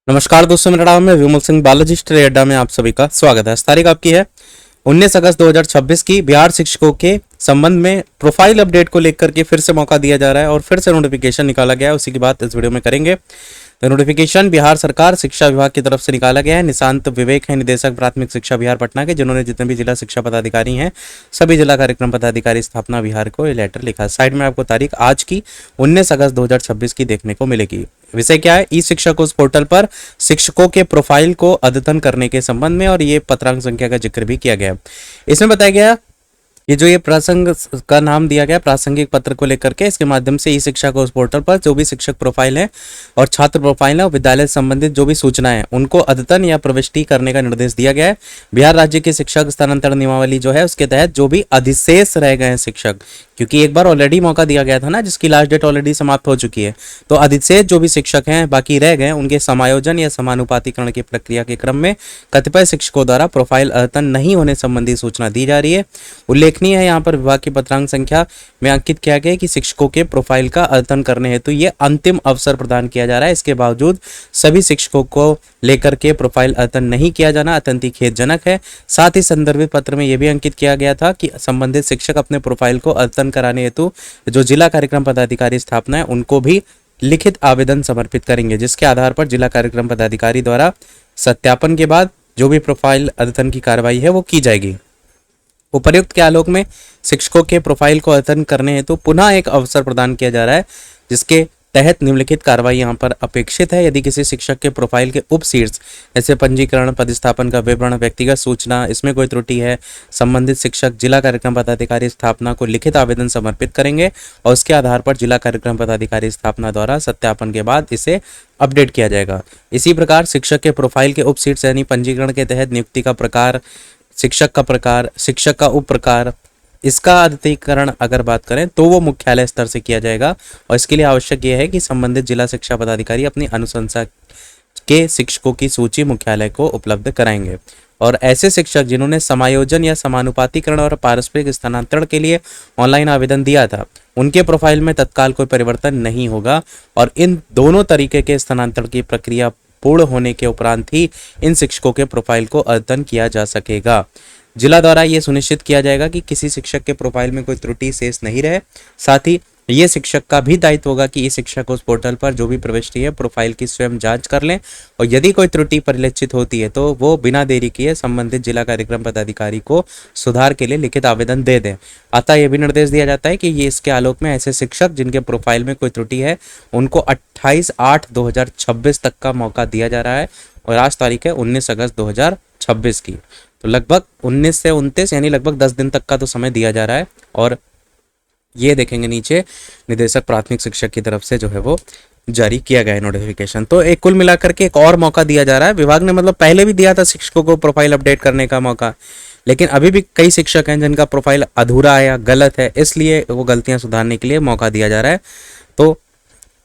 नमस्कार दोस्तों, मेरा नाम है विमल सिंह। बालाजी स्टडी अड्डा में आप सभी का स्वागत है। इस तारीख आपकी है 19 अगस्त 2026 की। बिहार शिक्षकों के संबंध में प्रोफाइल अपडेट को लेकर के फिर से मौका दिया जा रहा है और फिर से नोटिफिकेशन निकाला गया है। उसी की बात इस वीडियो में करेंगे। तो नोटिफिकेशन बिहार सरकार शिक्षा विभाग की तरफ से निकाला गया है। निशांत विवेक है निदेशक प्राथमिक शिक्षा बिहार पटना के, जिन्होंने जितने भी जिला शिक्षा पदाधिकारी हैं सभी जिला कार्यक्रम पदाधिकारी स्थापना बिहार को ये लेटर लिखा। साइड में आपको तारीख आज की 19 अगस्त 2026 की देखने को मिलेगी। विषय क्या है? ई शिक्षक उस पोर्टल पर शिक्षकों के प्रोफाइल को अद्यतन करने के संबंध में, और ये पत्रांक संख्या का जिक्र भी किया गया। इसमें बताया गया ये प्रसंग का नाम दिया गया प्रासंगिक पत्र को लेकर के। इसके माध्यम से ई शिक्षा को उस पोर्टल पर जो भी शिक्षक प्रोफाइल है और छात्र प्रोफाइल है और विद्यालय से संबंधित जो भी सूचनाएं हैं उनको अद्यतन या प्रविष्टि करने का निर्देश दिया गया है। बिहार राज्य के शिक्षक स्थानांतरण नियमावली जो है उसके तहत जो भी अधिशेष रह गए हैं शिक्षक, क्योंकि एक बार ऑलरेडी मौका दिया गया था ना, जिसकी लास्ट डेट ऑलरेडी समाप्त हो चुकी है, तो अधिशेष जो भी शिक्षक हैं बाकी रह गए, उनके समायोजन या समानुपातिकरण की प्रक्रिया के क्रम में कतिपय शिक्षकों द्वारा प्रोफाइल अद्यतन नहीं होने संबंधी सूचना दी जा रही है। उल्लेखनीय है यहाँ पर विभाग की पत्रांक संख्या में अंकित किया गया कि शिक्षकों के प्रोफाइल का अद्यतन करने हेतु ये अंतिम अवसर प्रदान किया जा रहा है। इसके बावजूद सभी शिक्षकों को लेकर के प्रोफाइल अद्यतन नहीं किया जाना अत्यंत ही खेदजनक है। साथ ही संदर्भित पत्र में यह भी अंकित किया गया था कि संबंधित शिक्षक अपने प्रोफाइल को अद्यतन कराने हेतु जो जिला कार्यक्रम पदाधिकारी स्थापना है उनको भी लिखित आवेदन समर्पित करेंगे, जिसके आधार पर जिला कार्यक्रम पदाधिकारी द्वारा सत्यापन के बाद जो भी प्रोफाइल अद्यतन की कार्रवाई है वो की जाएगी। उपर्युक्त के आलोक में शिक्षकों के प्रोफाइल को अद्यतन करने हेतु पुनः एक अवसर प्रदान किया जा रहा है, जिसके तहत निम्नलिखित कार्रवाई यहाँ पर अपेक्षित है। यदि किसी शिक्षक के प्रोफाइल के उपशीर्ष जैसे पंजीकरण, पदस्थापन का विवरण, व्यक्तिगत सूचना, इसमें कोई त्रुटि है, संबंधित शिक्षक जिला कार्यक्रम पदाधिकारी स्थापना को लिखित आवेदन समर्पित करेंगे और उसके आधार पर जिला कार्यक्रम पदाधिकारी स्थापना द्वारा सत्यापन के बाद इसे अपडेट किया जाएगा। इसी प्रकार शिक्षक के प्रोफाइल के उपशीर्ष यानी पंजीकरण के तहत नियुक्ति का प्रकार, शिक्षक का प्रकार, शिक्षक का उप प्रकार, इसका अद्यतीकरण अगर बात करें तो वो मुख्यालय स्तर से किया जाएगा। और इसके लिए आवश्यक यह है कि संबंधित जिला शिक्षा पदाधिकारी अपनी अनुशंसा के शिक्षकों की सूची मुख्यालय को उपलब्ध कराएंगे। और ऐसे शिक्षक जिन्होंने समायोजन या समानुपातिकरण और पारस्परिक स्थानांतरण के लिए ऑनलाइन आवेदन दिया था उनके प्रोफाइल में तत्काल कोई परिवर्तन नहीं होगा और इन दोनों तरीके के स्थानांतरण की प्रक्रिया पूर्ण होने के उपरांत ही इन शिक्षकों के प्रोफाइल को अद्यतन किया जा सकेगा। जिला द्वारा यह सुनिश्चित किया जाएगा कि किसी शिक्षक के प्रोफाइल में कोई त्रुटि शेष नहीं रहे। साथ ही ये शिक्षक का भी दायित्व होगा कि ये शिक्षक उस पोर्टल पर जो भी प्रविष्टि है प्रोफाइल की स्वयं जांच कर लें और यदि कोई त्रुटि परिलक्षित होती है तो वो बिना देरी किए संबंधित जिला कार्यक्रम पदाधिकारी को सुधार के लिए लिखित आवेदन दे दें। अतः यह भी निर्देश दिया जाता है कि ये इसके आलोक में ऐसे शिक्षक जिनके प्रोफाइल में कोई त्रुटि है उनको 28/8/2026 तक का मौका दिया जा रहा है और आज तारीख है 19 अगस्त 2026 की। तो लगभग 19 से 29 यानी लगभग 10 दिन तक का तो समय दिया जा रहा है। और ये देखेंगे नीचे निदेशक प्राथमिक शिक्षक की तरफ से जो है वो जारी किया गया है नोटिफिकेशन। तो एक कुल मिलाकर के एक और मौका दिया जा रहा है विभाग ने, मतलब पहले भी दिया था शिक्षकों को प्रोफाइल अपडेट करने का मौका, लेकिन अभी भी कई शिक्षक हैं जिनका प्रोफाइल अधूरा है या गलत है, इसलिए वो गलतियां सुधारने के लिए मौका दिया जा रहा है। तो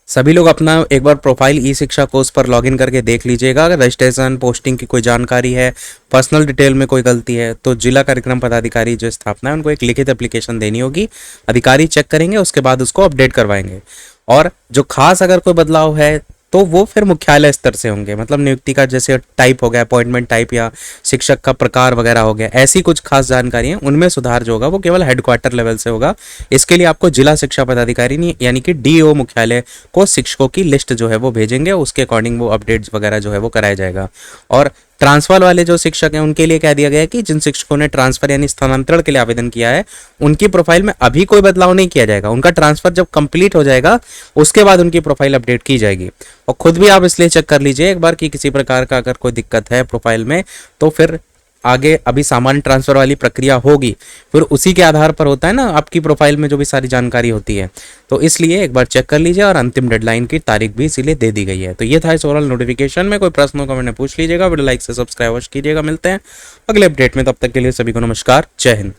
सभी लोग अपना एक बार प्रोफाइल ई शिक्षा कोर्स पर लॉगिन करके देख लीजिएगा। अगर रजिस्ट्रेशन, पोस्टिंग की कोई जानकारी है, पर्सनल डिटेल में कोई गलती है तो जिला कार्यक्रम पदाधिकारी जो स्थापना है उनको एक लिखित एप्लीकेशन देनी होगी। अधिकारी चेक करेंगे, उसके बाद उसको अपडेट करवाएंगे। और जो खास अगर कोई बदलाव है तो वो फिर मुख्यालय स्तर से होंगे, मतलब नियुक्ति का जैसे टाइप हो गया, अपॉइंटमेंट टाइप या शिक्षक का प्रकार वगैरह हो गया, ऐसी कुछ खास जानकारी है उनमें सुधार जो होगा वो केवल हेडक्वार्टर लेवल से होगा। इसके लिए आपको जिला शिक्षा पदाधिकारी यानी कि डीओ मुख्यालय को शिक्षकों की लिस्ट जो है वो भेजेंगे, उसके अकॉर्डिंग वो अपडेट्स वगैरह जो है वो कराया जाएगा। और ट्रांसफर वाले जो शिक्षक हैं उनके लिए कह दिया गया है कि जिन शिक्षकों ने ट्रांसफर यानी स्थानांतरण के लिए आवेदन किया है उनकी प्रोफाइल में अभी कोई बदलाव नहीं किया जाएगा। उनका ट्रांसफर जब कंप्लीट हो जाएगा उसके बाद उनकी प्रोफाइल अपडेट की जाएगी। और खुद भी आप इसलिए चेक कर लीजिए एक बार कि किसी प्रकार का अगर कोई दिक्कत है प्रोफाइल में तो फिर आगे अभी सामान्य ट्रांसफर वाली प्रक्रिया होगी, फिर उसी के आधार पर होता है ना आपकी प्रोफाइल में जो भी सारी जानकारी होती है, तो इसलिए एक बार चेक कर लीजिए। और अंतिम डेडलाइन की तारीख भी इसीलिए दे दी गई है। तो ये था इस ओवरऑल नोटिफिकेशन में। कोई प्रश्न हो कमेंट में पूछ लीजिएगा, वीडियो लाइक से सब्सक्राइब कीजिएगा। मिलते हैं अगले अपडेट में, तब तक के लिए सभी को नमस्कार, जय हिंद।